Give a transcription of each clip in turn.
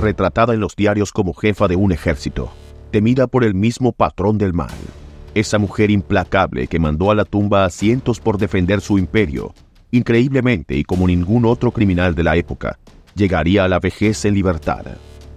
retratada en los diarios como jefa de un ejército, temida por el mismo patrón del mal. Esa mujer implacable que mandó a la tumba a cientos por defender su imperio, increíblemente y como ningún otro criminal de la época, llegaría a la vejez en libertad.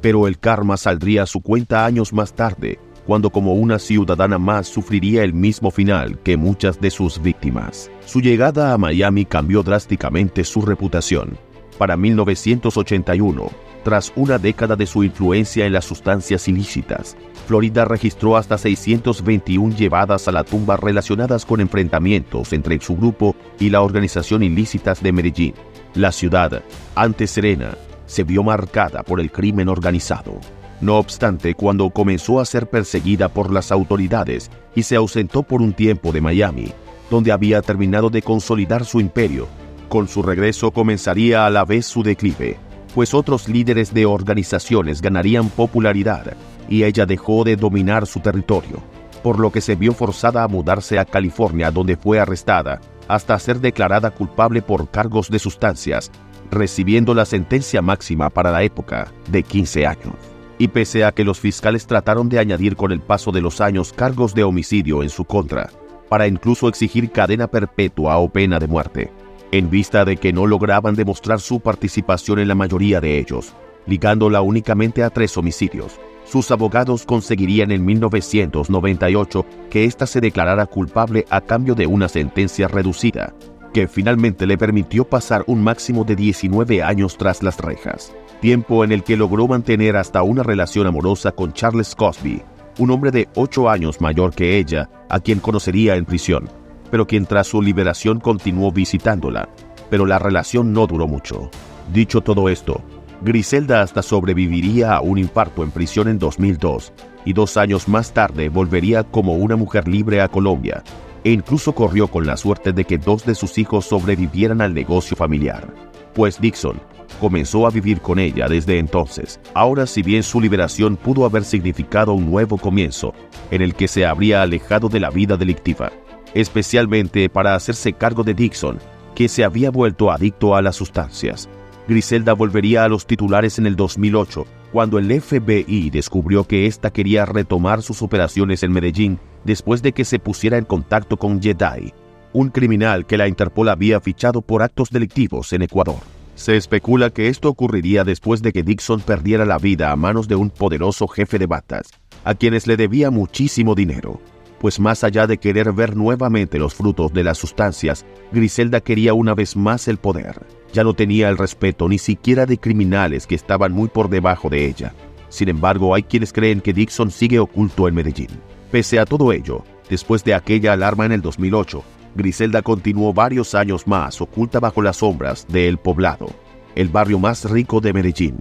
Pero el karma saldría a su cuenta años más tarde, cuando como una ciudadana más sufriría el mismo final que muchas de sus víctimas. Su llegada a Miami cambió drásticamente su reputación. Para 1981, tras una década de su influencia en las sustancias ilícitas, Florida registró hasta 621 llevadas a la tumba relacionadas con enfrentamientos entre su grupo y la organización ilícitas de Medellín. La ciudad, antes serena, se vio marcada por el crimen organizado. No obstante, cuando comenzó a ser perseguida por las autoridades y se ausentó por un tiempo de Miami, donde había terminado de consolidar su imperio, con su regreso comenzaría a la vez su declive, pues otros líderes de organizaciones ganarían popularidad y ella dejó de dominar su territorio, por lo que se vio forzada a mudarse a California, donde fue arrestada hasta ser declarada culpable por cargos de sustancias, recibiendo la sentencia máxima para la época de 15 años. Y pese a que los fiscales trataron de añadir con el paso de los años cargos de homicidio en su contra, para incluso exigir cadena perpetua o pena de muerte, en vista de que no lograban demostrar su participación en la mayoría de ellos, ligándola únicamente a 3 homicidios, sus abogados conseguirían en 1998 que ésta se declarara culpable a cambio de una sentencia reducida, que finalmente le permitió pasar un máximo de 19 años tras las rejas, tiempo en el que logró mantener hasta una relación amorosa con Charles Cosby, un hombre de 8 años mayor que ella, a quien conocería en prisión, pero quien tras su liberación continuó visitándola, pero la relación no duró mucho. Dicho todo esto, Griselda hasta sobreviviría a un infarto en prisión en 2002, y 2 años más tarde volvería como una mujer libre a Colombia, e incluso corrió con la suerte de que 2 de sus hijos sobrevivieran al negocio familiar, pues Dixon comenzó a vivir con ella desde entonces. Ahora, si bien su liberación pudo haber significado un nuevo comienzo, en el que se habría alejado de la vida delictiva, especialmente para hacerse cargo de Dixon, que se había vuelto adicto a las sustancias, Griselda volvería a los titulares en el 2008, cuando el FBI descubrió que ésta quería retomar sus operaciones en Medellín después de que se pusiera en contacto con Jedi, un criminal que la Interpol había fichado por actos delictivos en Ecuador. Se especula que esto ocurriría después de que Dixon perdiera la vida a manos de un poderoso jefe de bandas, a quienes le debía muchísimo dinero. Pues más allá de querer ver nuevamente los frutos de las sustancias, Griselda quería una vez más el poder. Ya no tenía el respeto ni siquiera de criminales que estaban muy por debajo de ella. Sin embargo, hay quienes creen que Dixon sigue oculto en Medellín. Pese a todo ello, después de aquella alarma en el 2008, Griselda continuó varios años más oculta bajo las sombras de El Poblado, el barrio más rico de Medellín.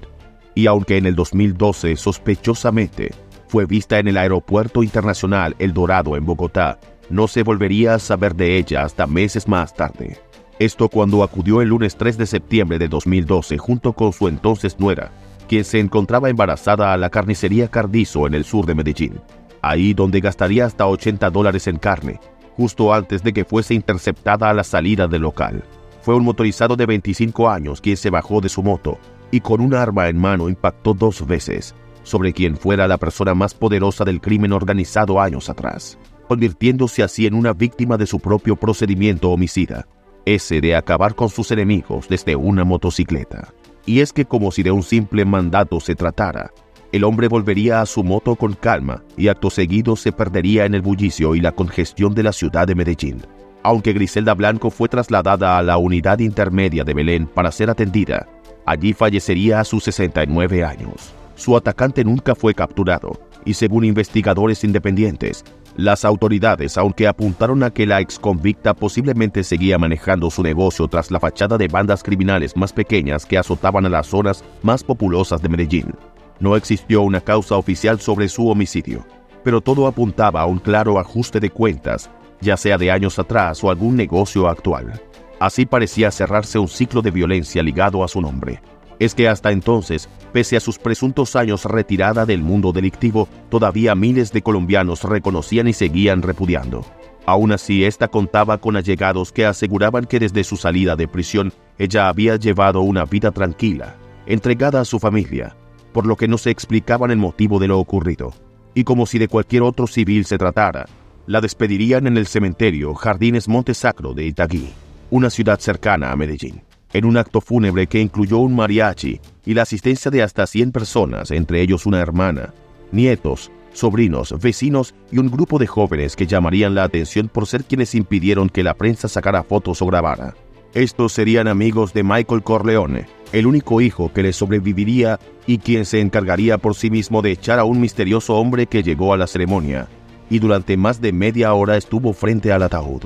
Y aunque en el 2012 sospechosamente fue vista en el Aeropuerto Internacional El Dorado en Bogotá, no se volvería a saber de ella hasta meses más tarde. Esto cuando acudió el lunes 3 de septiembre de 2012 junto con su entonces nuera, quien se encontraba embarazada, a la carnicería Cardizo en el sur de Medellín, ahí donde gastaría hasta $80 en carne, justo antes de que fuese interceptada a la salida del local. Fue un motorizado de 25 años quien se bajó de su moto y con un arma en mano impactó 2 veces sobre quien fuera la persona más poderosa del crimen organizado años atrás, convirtiéndose así en una víctima de su propio procedimiento homicida, ese de acabar con sus enemigos desde una motocicleta. Y es que, como si de un simple mandato se tratara, el hombre volvería a su moto con calma y acto seguido se perdería en el bullicio y la congestión de la ciudad de Medellín. Aunque Griselda Blanco fue trasladada a la unidad intermedia de Belén para ser atendida, allí fallecería a sus 69 años. Su atacante nunca fue capturado, y según investigadores independientes, las autoridades, aunque apuntaron a que la exconvicta posiblemente seguía manejando su negocio tras la fachada de bandas criminales más pequeñas que azotaban a las zonas más populosas de Medellín, no existió una causa oficial sobre su homicidio, pero todo apuntaba a un claro ajuste de cuentas, ya sea de años atrás o algún negocio actual. Así parecía cerrarse un ciclo de violencia ligado a su nombre. Es que hasta entonces, pese a sus presuntos años retirada del mundo delictivo, todavía miles de colombianos reconocían y seguían repudiando. Aún así, esta contaba con allegados que aseguraban que desde su salida de prisión, ella había llevado una vida tranquila, entregada a su familia, por lo que no se explicaban el motivo de lo ocurrido. Y como si de cualquier otro civil se tratara, la despedirían en el cementerio Jardines Monte Sacro de Itagüí, una ciudad cercana a Medellín, en un acto fúnebre que incluyó un mariachi y la asistencia de hasta 100 personas, entre ellos una hermana, nietos, sobrinos, vecinos y un grupo de jóvenes que llamarían la atención por ser quienes impidieron que la prensa sacara fotos o grabara. Estos serían amigos de Michael Corleone, el único hijo que le sobreviviría y quien se encargaría por sí mismo de echar a un misterioso hombre que llegó a la ceremonia y durante más de media hora estuvo frente al ataúd,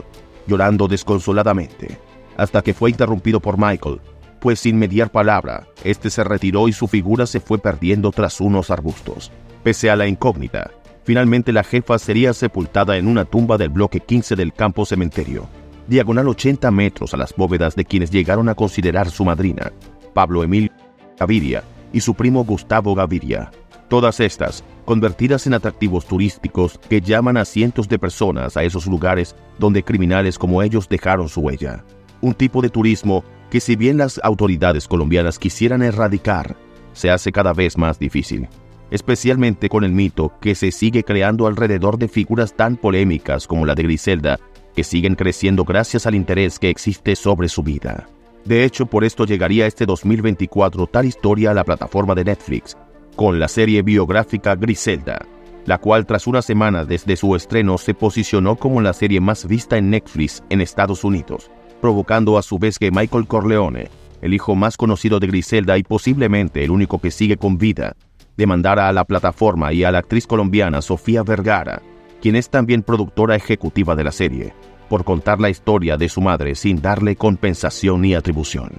llorando desconsoladamente, hasta que fue interrumpido por Michael, pues sin mediar palabra, este se retiró y su figura se fue perdiendo tras unos arbustos. Pese a la incógnita, finalmente la jefa sería sepultada en una tumba del bloque 15 del campo cementerio, diagonal 80 metros a las bóvedas de quienes llegaron a considerar su madrina, Pablo Emilio Gaviria, y su primo Gustavo Gaviria. Todas estas convertidas en atractivos turísticos que llaman a cientos de personas a esos lugares donde criminales como ellos dejaron su huella. Un tipo de turismo que, si bien las autoridades colombianas quisieran erradicar, se hace cada vez más difícil, especialmente con el mito que se sigue creando alrededor de figuras tan polémicas como la de Griselda, que siguen creciendo gracias al interés que existe sobre su vida. De hecho, por esto llegaría este 2024 tal historia a la plataforma de Netflix, con la serie biográfica Griselda, la cual tras una semana desde su estreno se posicionó como la serie más vista en Netflix en Estados Unidos, provocando a su vez que Michael Corleone, el hijo más conocido de Griselda y posiblemente el único que sigue con vida, demandara a la plataforma y a la actriz colombiana Sofía Vergara, quien es también productora ejecutiva de la serie, por contar la historia de su madre sin darle compensación ni atribución.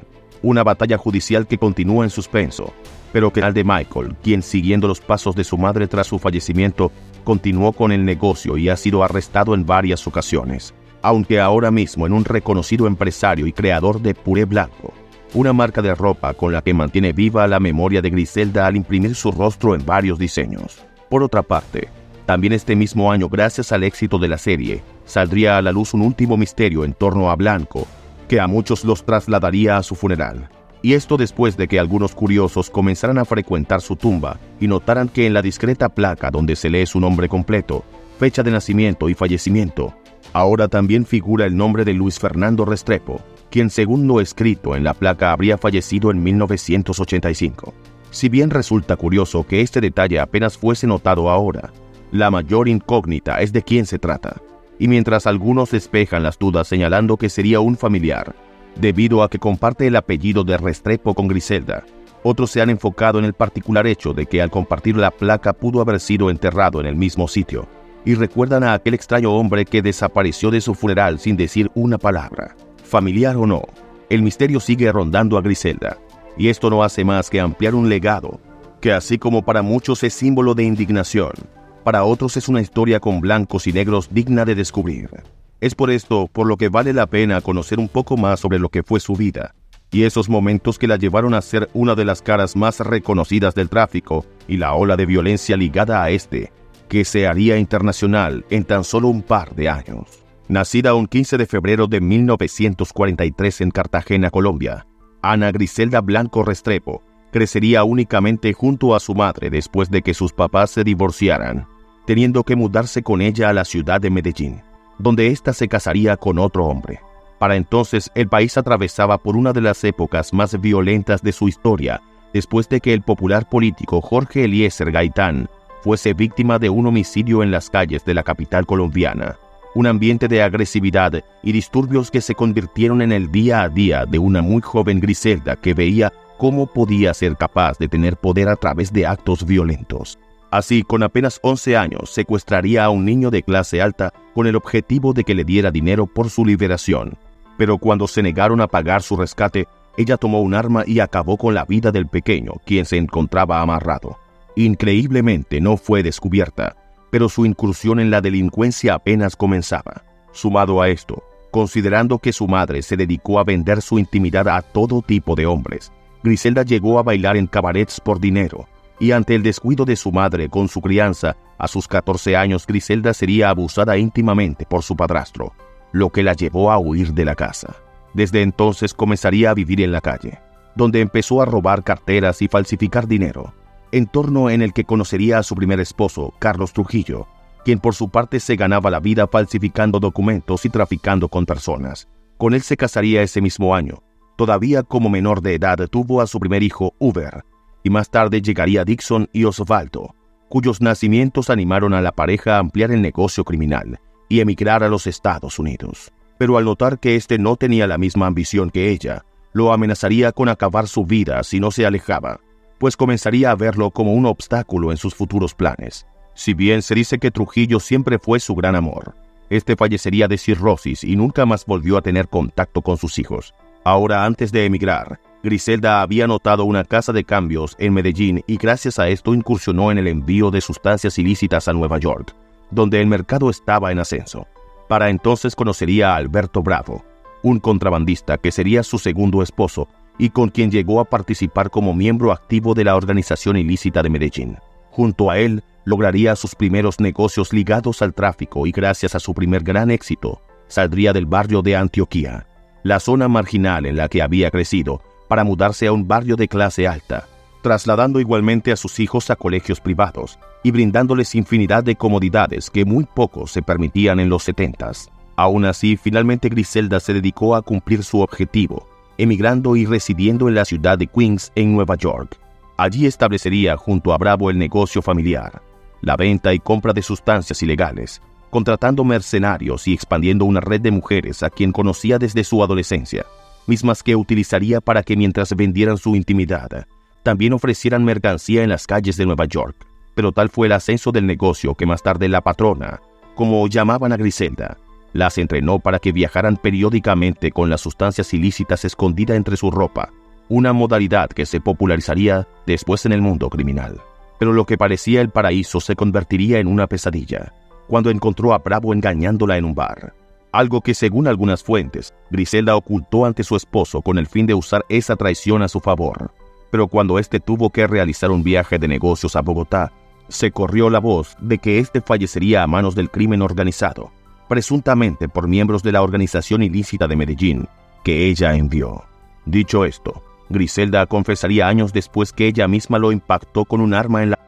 Una batalla judicial que continúa en suspenso, pero que al de Michael, quien siguiendo los pasos de su madre tras su fallecimiento, continuó con el negocio y ha sido arrestado en varias ocasiones, aunque ahora mismo en un reconocido empresario y creador de Puré Blanco, una marca de ropa con la que mantiene viva la memoria de Griselda al imprimir su rostro en varios diseños. Por otra parte, también este mismo año, gracias al éxito de la serie, saldría a la luz un último misterio en torno a Blanco, que a muchos los trasladaría a su funeral. Y esto después de que algunos curiosos comenzaran a frecuentar su tumba y notaran que en la discreta placa donde se lee su nombre completo, fecha de nacimiento y fallecimiento, ahora también figura el nombre de Luis Fernando Restrepo, quien según lo escrito en la placa habría fallecido en 1985. Si bien resulta curioso que este detalle apenas fuese notado ahora, la mayor incógnita es de quién se trata, y mientras algunos despejan las dudas señalando que sería un familiar, debido a que comparte el apellido de Restrepo con Griselda, otros se han enfocado en el particular hecho de que al compartir la placa pudo haber sido enterrado en el mismo sitio, y recuerdan a aquel extraño hombre que desapareció de su funeral sin decir una palabra. Familiar o no, el misterio sigue rondando a Griselda, y esto no hace más que ampliar un legado, que así como para muchos es símbolo de indignación, para otros es una historia con blancos y negros digna de descubrir. Es por esto por lo que vale la pena conocer un poco más sobre lo que fue su vida, y esos momentos que la llevaron a ser una de las caras más reconocidas del tráfico y la ola de violencia ligada a este, que se haría internacional en tan solo un par de años. Nacida un 15 de febrero de 1943 en Cartagena, Colombia, Ana Griselda Blanco Restrepo crecería únicamente junto a su madre después de que sus papás se divorciaran, teniendo que mudarse con ella a la ciudad de Medellín, donde ésta se casaría con otro hombre. Para entonces, el país atravesaba por una de las épocas más violentas de su historia, después de que el popular político Jorge Eliezer Gaitán fuese víctima de un homicidio en las calles de la capital colombiana. Un ambiente de agresividad y disturbios que se convirtieron en el día a día de una muy joven Griselda que veía cómo podía ser capaz de tener poder a través de actos violentos. Así, con apenas 11 años, secuestraría a un niño de clase alta con el objetivo de que le diera dinero por su liberación. Pero cuando se negaron a pagar su rescate, ella tomó un arma y acabó con la vida del pequeño, quien se encontraba amarrado. Increíblemente no fue descubierta, pero su incursión en la delincuencia apenas comenzaba. Sumado a esto, considerando que su madre se dedicó a vender su intimidad a todo tipo de hombres, Griselda llegó a bailar en cabarets por dinero, y ante el descuido de su madre con su crianza, a sus 14 años Griselda sería abusada íntimamente por su padrastro, lo que la llevó a huir de la casa. Desde entonces comenzaría a vivir en la calle, donde empezó a robar carteras y falsificar dinero. entorno en el que conocería a su primer esposo, Carlos Trujillo, quien por su parte se ganaba la vida falsificando documentos y traficando con personas. Con él se casaría ese mismo año. Todavía como menor de edad tuvo a su primer hijo, Uber, y más tarde llegaría Dixon y Osvaldo, cuyos nacimientos animaron a la pareja a ampliar el negocio criminal y emigrar a los Estados Unidos. Pero al notar que éste no tenía la misma ambición que ella, lo amenazaría con acabar su vida si no se alejaba, pues comenzaría a verlo como un obstáculo en sus futuros planes. Si bien se dice que Trujillo siempre fue su gran amor, este fallecería de cirrosis y nunca más volvió a tener contacto con sus hijos. Ahora, antes de emigrar, Griselda había notado una casa de cambios en Medellín y gracias a esto incursionó en el envío de sustancias ilícitas a Nueva York, donde el mercado estaba en ascenso. Para entonces conocería a Alberto Bravo, un contrabandista que sería su segundo esposo y con quien llegó a participar como miembro activo de la organización ilícita de Medellín. Junto a él, lograría sus primeros negocios ligados al tráfico y gracias a su primer gran éxito, saldría del barrio de Antioquía, la zona marginal en la que había crecido, para mudarse a un barrio de clase alta, trasladando igualmente a sus hijos a colegios privados y brindándoles infinidad de comodidades que muy pocos se permitían en los 70s. Aún así, finalmente Griselda se dedicó a cumplir su objetivo, emigrando y residiendo en la ciudad de Queens, en Nueva York. Allí establecería junto a Bravo el negocio familiar, la venta y compra de sustancias ilegales, contratando mercenarios y expandiendo una red de mujeres a quien conocía desde su adolescencia, mismas que utilizaría para que mientras vendieran su intimidad, también ofrecieran mercancía en las calles de Nueva York. Pero tal fue el ascenso del negocio que más tarde la patrona, como llamaban a Griselda, las entrenó para que viajaran periódicamente con las sustancias ilícitas escondidas entre su ropa, una modalidad que se popularizaría después en el mundo criminal. Pero lo que parecía el paraíso se convertiría en una pesadilla, cuando encontró a Bravo engañándola en un bar. Algo que, según algunas fuentes, Griselda ocultó ante su esposo con el fin de usar esa traición a su favor. Pero cuando éste tuvo que realizar un viaje de negocios a Bogotá, se corrió la voz de que éste fallecería a manos del crimen organizado, presuntamente por miembros de la organización ilícita de Medellín, que ella envió. Dicho esto, Griselda confesaría años después que ella misma lo impactó con un arma en la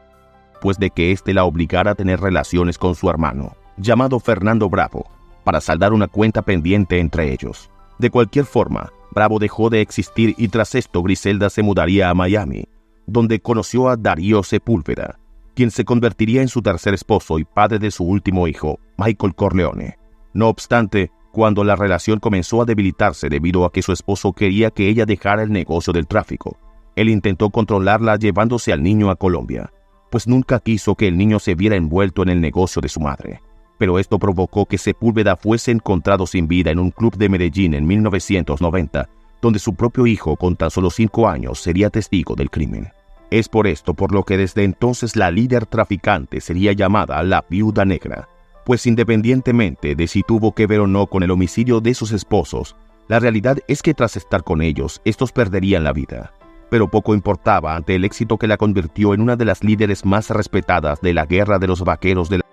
después de que éste la obligara a tener relaciones con su hermano, llamado Fernando Bravo, para saldar una cuenta pendiente entre ellos. De cualquier forma, Bravo dejó de existir y tras esto Griselda se mudaría a Miami, donde conoció a Darío Sepúlveda, quien se convertiría en su tercer esposo y padre de su último hijo, Michael Corleone. No obstante, cuando la relación comenzó a debilitarse debido a que su esposo quería que ella dejara el negocio del tráfico, él intentó controlarla llevándose al niño a Colombia, pues nunca quiso que el niño se viera envuelto en el negocio de su madre. Pero esto provocó que Sepúlveda fuese encontrado sin vida en un club de Medellín en 1990, donde su propio hijo, con tan solo 5 años, sería testigo del crimen. Es por esto por lo que desde entonces la líder traficante sería llamada la Viuda Negra, pues independientemente de si tuvo que ver o no con el homicidio de sus esposos, la realidad es que tras estar con ellos, estos perderían la vida. Pero poco importaba ante el éxito que la convirtió en una de las líderes más respetadas de la guerra de los vaqueros de la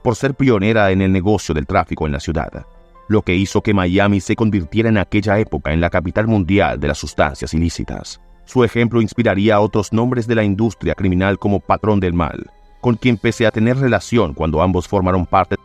por ser pionera en el negocio del tráfico en la ciudad, lo que hizo que Miami se convirtiera en aquella época en la capital mundial de las sustancias ilícitas. Su ejemplo inspiraría a otros nombres de la industria criminal como Patrón del Mal, con quien pese a tener relación cuando ambos formaron parte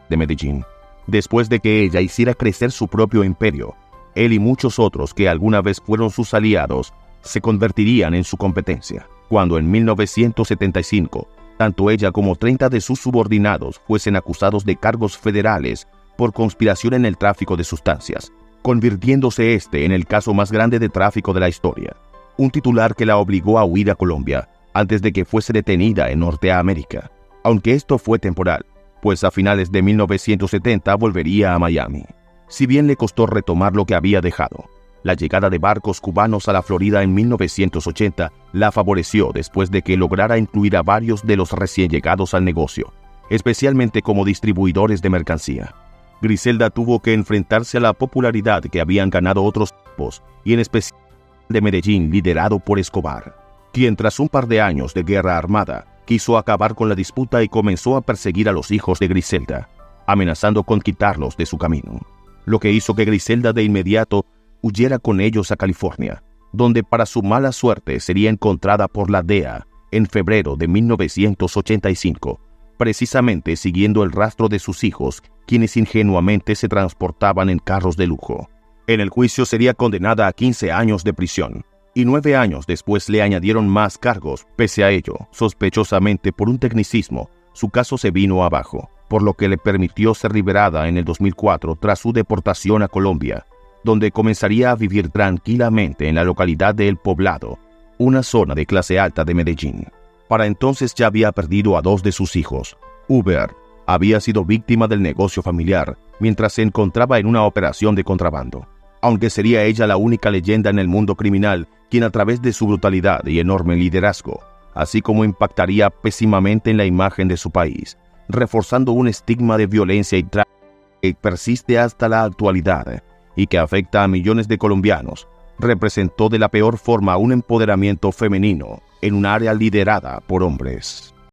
de Medellín. Después de que ella hiciera crecer su propio imperio, él y muchos otros que alguna vez fueron sus aliados se convertirían en su competencia, cuando en 1975, tanto ella como 30 de sus subordinados fuesen acusados de cargos federales por conspiración en el tráfico de sustancias, convirtiéndose este en el caso más grande de tráfico de la historia. Un titular que la obligó a huir a Colombia antes de que fuese detenida en Norteamérica, aunque esto fue temporal, pues a finales de 1970 volvería a Miami. Si bien le costó retomar lo que había dejado, la llegada de barcos cubanos a la Florida en 1980 la favoreció después de que lograra incluir a varios de los recién llegados al negocio, especialmente como distribuidores de mercancía. Griselda tuvo que enfrentarse a la popularidad que habían ganado otros grupos, y en especial de Medellín liderado por Escobar, quien tras un par de años de guerra armada quiso acabar con la disputa y comenzó a perseguir a los hijos de Griselda, amenazando con quitarlos de su camino, lo que hizo que Griselda de inmediato huyera con ellos a California, donde para su mala suerte sería encontrada por la DEA en febrero de 1985, precisamente siguiendo el rastro de sus hijos, quienes ingenuamente se transportaban en carros de lujo. En el juicio sería condenada a 15 años de prisión, y 9 años después le añadieron más cargos. Pese a ello, sospechosamente por un tecnicismo, su caso se vino abajo, por lo que le permitió ser liberada en el 2004 tras su deportación a Colombia, donde comenzaría a vivir tranquilamente en la localidad de El Poblado, una zona de clase alta de Medellín. Para entonces ya había perdido a 2 de sus hijos. Hubert había sido víctima del negocio familiar mientras se encontraba en una operación de contrabando. Aunque sería ella la única leyenda en el mundo criminal, quien a través de su brutalidad y enorme liderazgo, así como impactaría pésimamente en la imagen de su país, reforzando un estigma de violencia y tráfico que persiste hasta la actualidad y que afecta a millones de colombianos, representó de la peor forma un empoderamiento femenino en un área liderada por hombres.